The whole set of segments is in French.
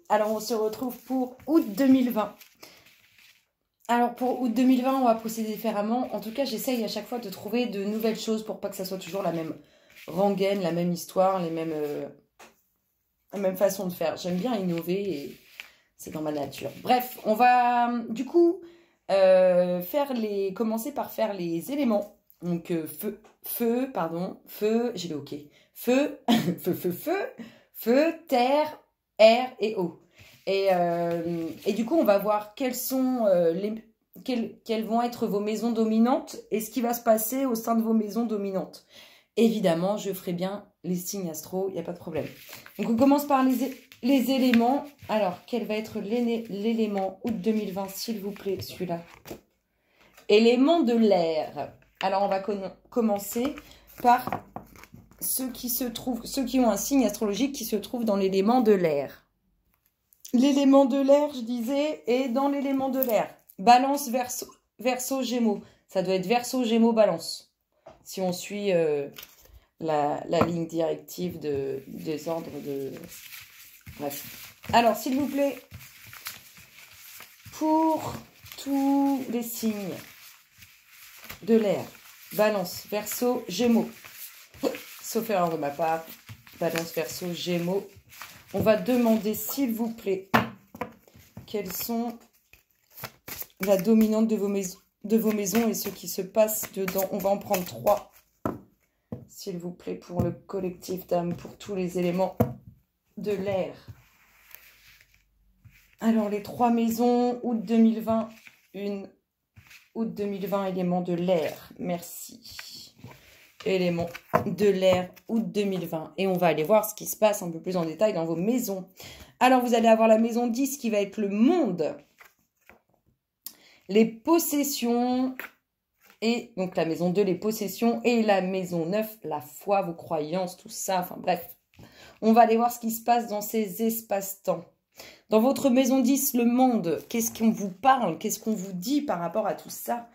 Alors, on se retrouve pour août 2020. Alors, pour août 2020, on va procéder différemment. En tout cas, j'essaye à chaque fois de trouver de nouvelles choses pour pas que ça soit toujours la même rengaine, la même histoire, la même façon de faire. J'aime bien innover et c'est dans ma nature. Bref, on va du coup commencer par faire les éléments. Donc, feu, j'ai le OK. Feu, feu, terre, air et eau. Et du coup, on va voir quelles vont être vos maisons dominantes et ce qui va se passer au sein de vos maisons dominantes. Évidemment, je ferai bien les signes astro, il n'y a pas de problème. Donc, on commence par les éléments. Alors, quel va être l'élément août 2020, s'il vous plaît, celui-là? Élément de l'air. Alors, on va commencer par ceux qui ont un signe astrologique qui se trouve dans l'élément de l'air. L'élément de l'air, je disais, est dans l'élément de l'air. Balance, verseau, gémeaux. Ça doit être verseau, gémeaux, balance. Si on suit la ligne directive des ordres de... Bref. Alors, s'il vous plaît, pour tous les signes de l'air, balance, verseau, gémeaux. Sauf erreur de ma part, balance, verseau, gémeaux. On va demander, s'il vous plaît, quelles sont la dominante de vos maisons et ce qui se passe dedans. On va en prendre 3, s'il vous plaît, pour le collectif d'âme, pour tous les éléments de l'air. Alors, les 3 maisons, août 2020, août 2020, élément de l'air. Merci. Élément de l'air, août 2020. Et on va aller voir ce qui se passe un peu plus en détail dans vos maisons. Alors, vous allez avoir la maison 10 qui va être le monde, les possessions, et donc la maison 2, les possessions, et la maison 9, la foi, vos croyances, tout ça. Enfin bref, on va aller voir ce qui se passe dans ces espaces-temps. Dans votre maison 10, le monde, qu'est-ce qu'on vous parle? Qu'est-ce qu'on vous dit par rapport à tout ça?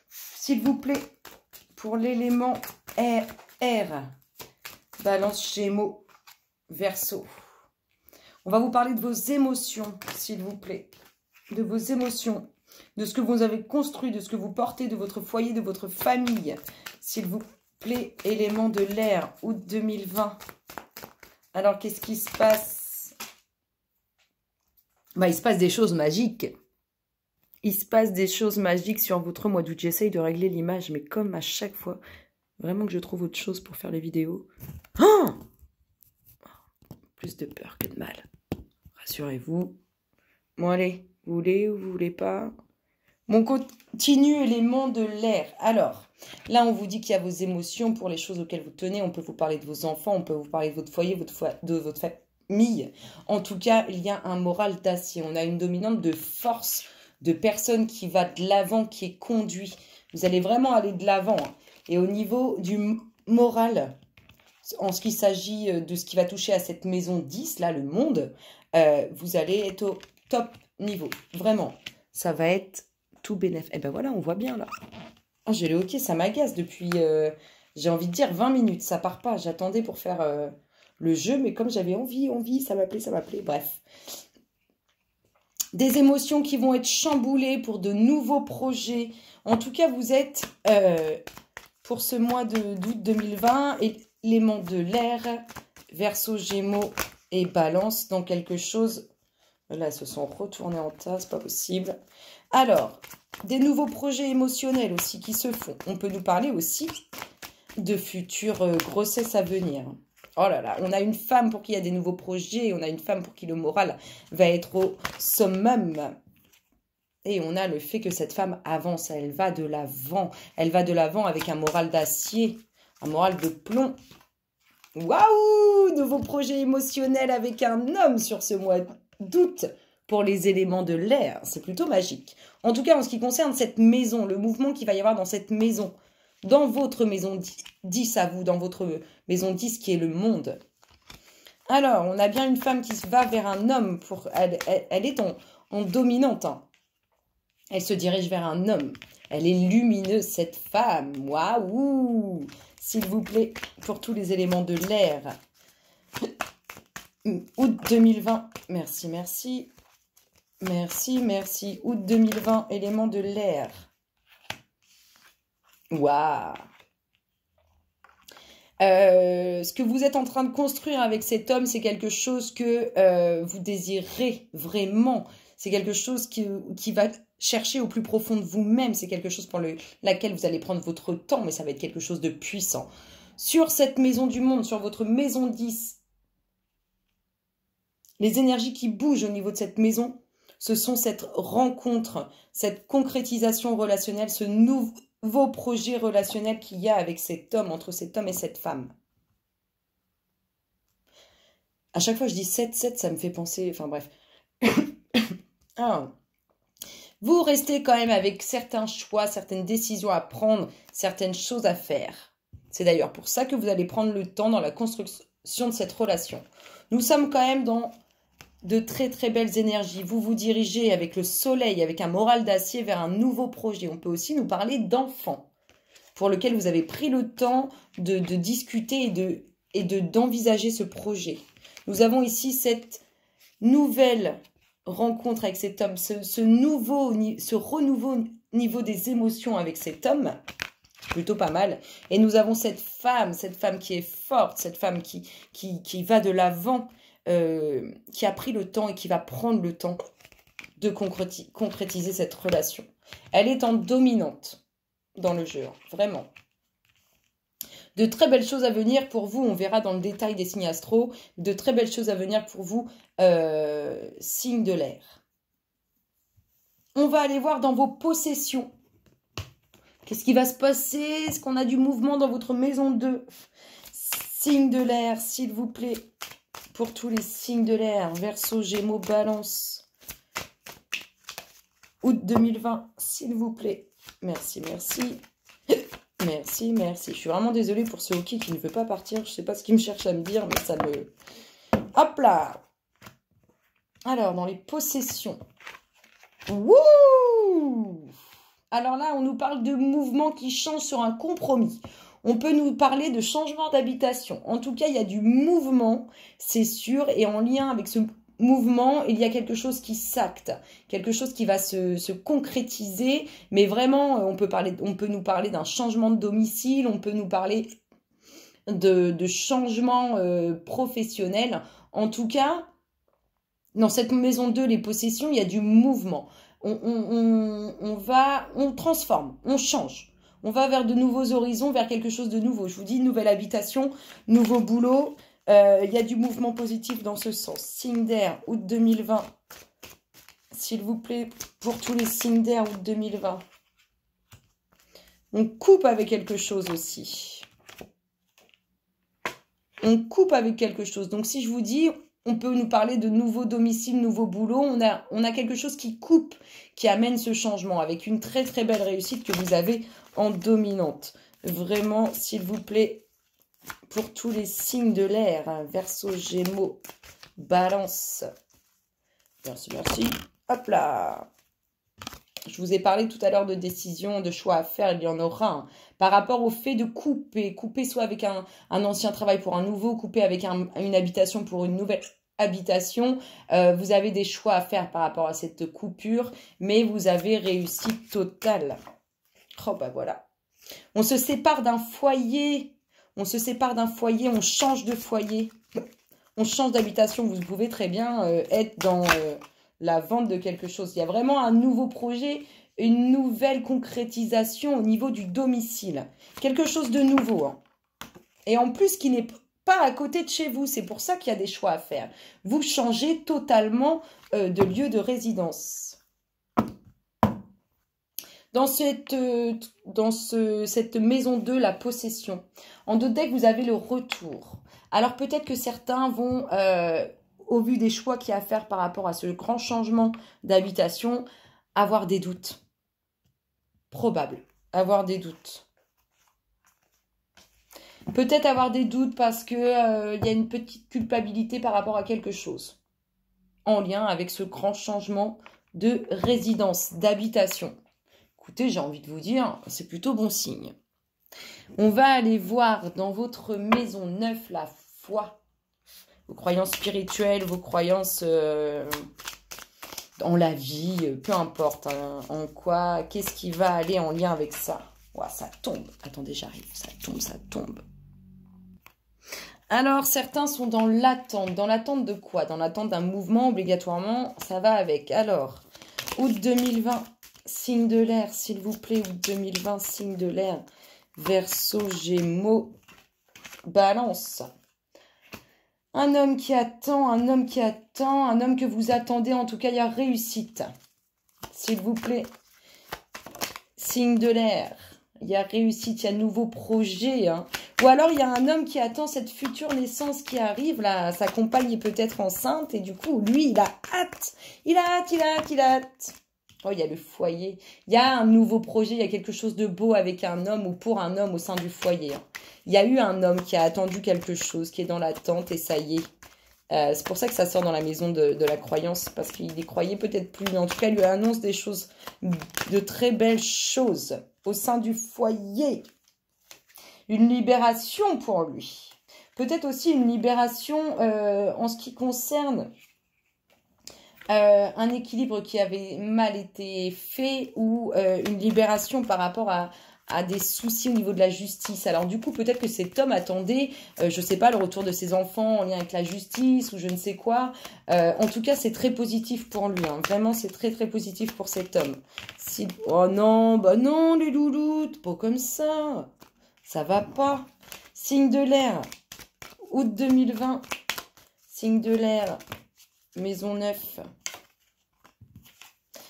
S'il vous plaît, pour l'élément air, balance, gémeaux, verseau. On va vous parler de vos émotions, s'il vous plaît. De vos émotions, de ce que vous avez construit, de ce que vous portez, de votre foyer, de votre famille. S'il vous plaît, élément de l'air, août 2020. Alors, qu'est-ce qui se passe? Il se passe des choses magiques. Il se passe des choses magiques sur votre mois d'août. J'essaye de régler l'image, mais comme à chaque fois, vraiment que je trouve autre chose pour faire les vidéos. Oh, plus de peur que de mal. Rassurez-vous. Bon, allez, vous voulez ou vous voulez pas? On continue élément de l'air. Alors, là, on vous dit qu'il y a vos émotions pour les choses auxquelles vous tenez. On peut vous parler de vos enfants, on peut vous parler de votre foyer, de votre famille. En tout cas, il y a un moral d'acier. On a une dominante de force, de personne qui va de l'avant, qui est conduit. Vous allez vraiment aller de l'avant. Et au niveau du moral, en ce qui s'agit de ce qui va toucher à cette maison 10, là, le monde, vous allez être au top niveau. Vraiment, ça va être tout bénef. Et ben voilà, on voit bien là. Oh, j'ai le hockey, ça m'agace depuis, j'ai envie de dire 20 minutes. Ça part pas, j'attendais pour faire le jeu, mais comme j'avais envie, ça m'appelait, bref. Des émotions qui vont être chamboulées pour de nouveaux projets. En tout cas, vous êtes, pour ce mois d'août 2020, élément de l'air, verseau, gémeaux et balance dans quelque chose. Là, elles se sont retournées en tas, c'est pas possible. Alors, des nouveaux projets émotionnels aussi qui se font. On peut nous parler aussi de futures grossesses à venir. Oh là là, on a une femme pour qui il y a des nouveaux projets, on a une femme pour qui le moral va être au summum. Et on a le fait que cette femme avance, elle va de l'avant. Elle va de l'avant avec un moral d'acier, un moral de plomb. Waouh! Nouveau projet émotionnel avec un homme sur ce mois d'août pour les éléments de l'air. C'est plutôt magique. En tout cas, en ce qui concerne cette maison, le mouvement qu'il va y avoir dans cette maison, dans votre maison 10 à vous, dans votre maison 10 qui est le monde. Alors, on a bien une femme qui va vers un homme. Elle est en dominante. Hein. Elle se dirige vers un homme. Elle est lumineuse, cette femme. Waouh! S'il vous plaît, pour tous les éléments de l'air. Août 2020. Merci, merci. Merci, merci. Août 2020, élément de l'air. Waouh! Ce que vous êtes en train de construire avec cet homme, c'est quelque chose que vous désirez vraiment. C'est quelque chose qui va chercher au plus profond de vous-même. C'est quelque chose pour laquelle vous allez prendre votre temps, mais ça va être quelque chose de puissant. Sur cette maison du monde, sur votre maison 10, les énergies qui bougent au niveau de cette maison, ce sont cette rencontre, cette concrétisation relationnelle, ce nouveau projet relationnel qu'il y a avec cet homme, entre cet homme et cette femme. À chaque fois je dis 7, ça me fait penser, enfin bref. Ah. Vous restez quand même avec certains choix, certaines décisions à prendre, certaines choses à faire. C'est d'ailleurs pour ça que vous allez prendre le temps dans la construction de cette relation. Nous sommes quand même dans de très très belles énergies. Vous vous dirigez avec le soleil, avec un moral d'acier vers un nouveau projet. On peut aussi nous parler d'enfants pour lequel vous avez pris le temps de discuter et d'envisager ce projet. Nous avons ici cette nouvelle rencontre avec cet homme, ce renouveau niveau des émotions avec cet homme, plutôt pas mal. Et nous avons cette femme qui est forte, cette femme qui va de l'avant, qui a pris le temps et qui va prendre le temps de concrétiser cette relation. Elle est en dominante dans le jeu, vraiment. De très belles choses à venir pour vous, on verra dans le détail des signes astro, de très belles choses à venir pour vous, signes de l'air. On va aller voir dans vos possessions. Qu'est-ce qui va se passer? Est-ce qu'on a du mouvement dans votre maison 2? Signes de l'air, s'il vous plaît. Pour tous les signes de l'air, Verseau, Gémeaux, Balance. Août 2020, s'il vous plaît. Merci, merci. Merci, merci. Je suis vraiment désolée pour ce hockey qui ne veut pas partir. Je ne sais pas ce qu'il me cherche à me dire, mais ça me... Hop là! Alors, dans les possessions. Wouh! Alors là, on nous parle de mouvement qui change sur un compromis. On peut nous parler de changement d'habitation. En tout cas, il y a du mouvement, c'est sûr. Et en lien avec ce mouvement, il y a quelque chose qui s'acte. Quelque chose qui va se concrétiser. Mais vraiment, on peut nous parler d'un changement de domicile. On peut nous parler de changement professionnel. En tout cas, dans cette maison 2, les possessions, il y a du mouvement. On transforme, on change. On va vers de nouveaux horizons, vers quelque chose de nouveau. Je vous dis, nouvelle habitation, nouveau boulot. Il y a du mouvement positif dans ce sens. Signe d'air, août 2020. S'il vous plaît, pour tous les signes d'air, août 2020. On coupe avec quelque chose aussi. On coupe avec quelque chose. Donc, si je vous dis... On peut nous parler de nouveaux domiciles, nouveaux boulots. On a quelque chose qui coupe, qui amène ce changement avec une très très belle réussite que vous avez en dominante. Vraiment, s'il vous plaît, pour tous les signes de l'air, hein, Verseau, Gémeaux, Balance. Merci, merci. Hop là. Je vous ai parlé tout à l'heure de décisions, de choix à faire, il y en aura un. Par rapport au fait de couper soit avec un ancien travail pour un nouveau, couper avec une habitation pour une nouvelle habitation. Vous avez des choix à faire par rapport à cette coupure, mais vous avez réussite totale. Oh bah voilà. On se sépare d'un foyer, on change de foyer, on change d'habitation. Vous pouvez très bien être dans... la vente de quelque chose. Il y a vraiment un nouveau projet, une nouvelle concrétisation au niveau du domicile. Quelque chose de nouveau. Hein. Et en plus, qui n'est pas à côté de chez vous. C'est pour ça qu'il y a des choix à faire. Vous changez totalement de lieu de résidence. Dans cette maison 2, la possession. En dos de deck, vous avez le retour. Alors peut-être que certains vont... au vu des choix qu'il y a à faire par rapport à ce grand changement d'habitation, avoir des doutes. Probable. Avoir des doutes. Peut-être avoir des doutes parce que y a une petite culpabilité par rapport à quelque chose. En lien avec ce grand changement de résidence, d'habitation. Écoutez, j'ai envie de vous dire, c'est plutôt bon signe. On va aller voir dans votre maison 9 la foi. vos croyances spirituelles, vos croyances dans la vie, peu importe, hein, en quoi, qu'est-ce qui va aller en lien avec ça. Ouah, ça tombe. Attendez, j'arrive. Ça tombe, ça tombe. Alors, certains sont dans l'attente. Dans l'attente de quoi? Dans l'attente d'un mouvement, obligatoirement, ça va avec. Alors, août 2020, signe de l'air, s'il vous plaît. Août 2020, signe de l'air. Verseau, Gémeaux, Balance. Un homme qui attend, un homme qui attend, un homme que vous attendez. En tout cas, il y a réussite. S'il vous plaît. Signe de l'air. Il y a réussite, il y a nouveau projet. Hein. Ou alors, il y a un homme qui attend cette future naissance qui arrive. Là, sa compagne est peut-être enceinte. Et du coup, lui, il a hâte. Il a hâte, il a hâte, il a hâte. Oh, il y a le foyer. Il y a un nouveau projet. Il y a quelque chose de beau avec un homme ou pour un homme au sein du foyer. Hein. Il y a eu un homme qui a attendu quelque chose, qui est dans l'attente et ça y est. C'est pour ça que ça sort dans la maison de la croyance. Parce qu'il y croyait peut-être plus. Mais en tout cas, il lui annonce des choses, de très belles choses au sein du foyer. Une libération pour lui. Peut-être aussi une libération en ce qui concerne un équilibre qui avait mal été fait ou une libération par rapport à des soucis au niveau de la justice. Alors du coup, peut-être que cet homme attendait, je sais pas, le retour de ses enfants en lien avec la justice ou je ne sais quoi. En tout cas, c'est très positif pour lui. Hein. Vraiment, c'est très très positif pour cet homme. Si... Oh non, bah non, les louloutes, pas comme ça. Ça va pas. Signe de l'air, août 2020. Signe de l'air, maison 9.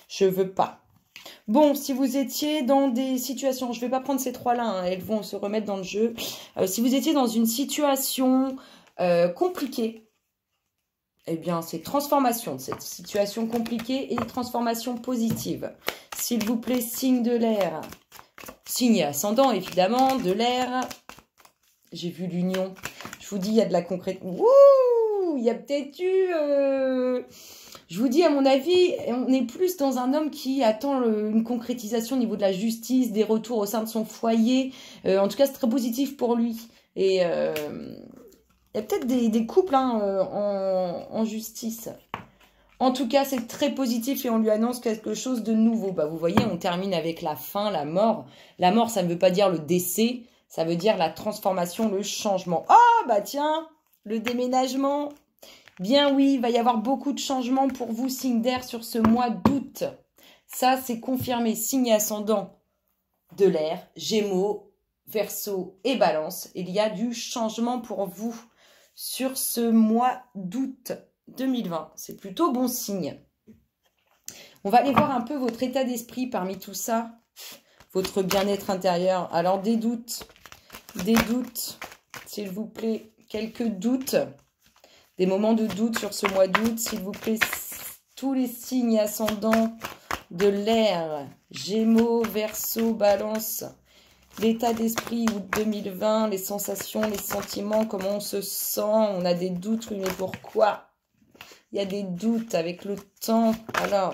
Je veux pas. Bon, si vous étiez dans des situations, je ne vais pas prendre ces trois-là, hein, elles vont se remettre dans le jeu. Si vous étiez dans une situation compliquée, eh bien, c'est transformation de cette situation compliquée et transformation positive. S'il vous plaît, signe de l'air. Signe ascendant, évidemment, de l'air. J'ai vu l'union. Je vous dis, il y a de la concrète. Ouh, il y a peut-être eu... Je vous dis, à mon avis, on est plus dans un homme qui attend une concrétisation au niveau de la justice, des retours au sein de son foyer. En tout cas, c'est très positif pour lui. Et il y a peut-être des couples hein, en justice. En tout cas, c'est très positif et on lui annonce quelque chose de nouveau. Bah, vous voyez, on termine avec la fin, la mort. La mort, ça ne veut pas dire le décès. Ça veut dire la transformation, le changement. Oh, bah tiens, le déménagement. Bien oui, il va y avoir beaucoup de changements pour vous, signe d'air, sur ce mois d'août. Ça, c'est confirmé. Signe ascendant de l'air, Gémeaux, Verseau et Balance. Il y a du changement pour vous sur ce mois d'août 2020. C'est plutôt bon signe. On va aller voir un peu votre état d'esprit parmi tout ça. Votre bien-être intérieur. Alors, des doutes, s'il vous plaît. Quelques doutes. Des moments de doute sur ce mois d'août, s'il vous plaît, tous les signes ascendants de l'air, Gémeaux, Verseau, Balance, l'état d'esprit août 2020, les sensations, les sentiments, comment on se sent, on a des doutes, oui, mais pourquoi? Il y a des doutes avec le temps, alors,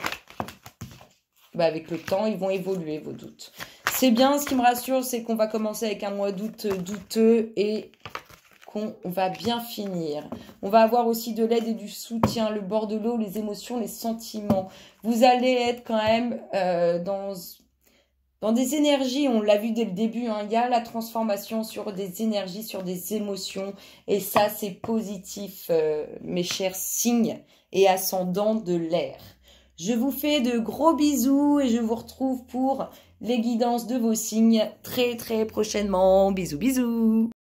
bah avec le temps, ils vont évoluer vos doutes. C'est bien, ce qui me rassure, c'est qu'on va commencer avec un mois d'août douteux et... on va bien finir. On va avoir aussi de l'aide et du soutien, le bord de l'eau, les émotions, les sentiments. Vous allez être quand même dans des énergies, on l'a vu dès le début, hein, il y a la transformation sur des énergies, sur des émotions. Et ça, c'est positif, mes chers signes et ascendants de l'air. Je vous fais de gros bisous et je vous retrouve pour les guidances de vos signes très très prochainement. Bisous, bisous.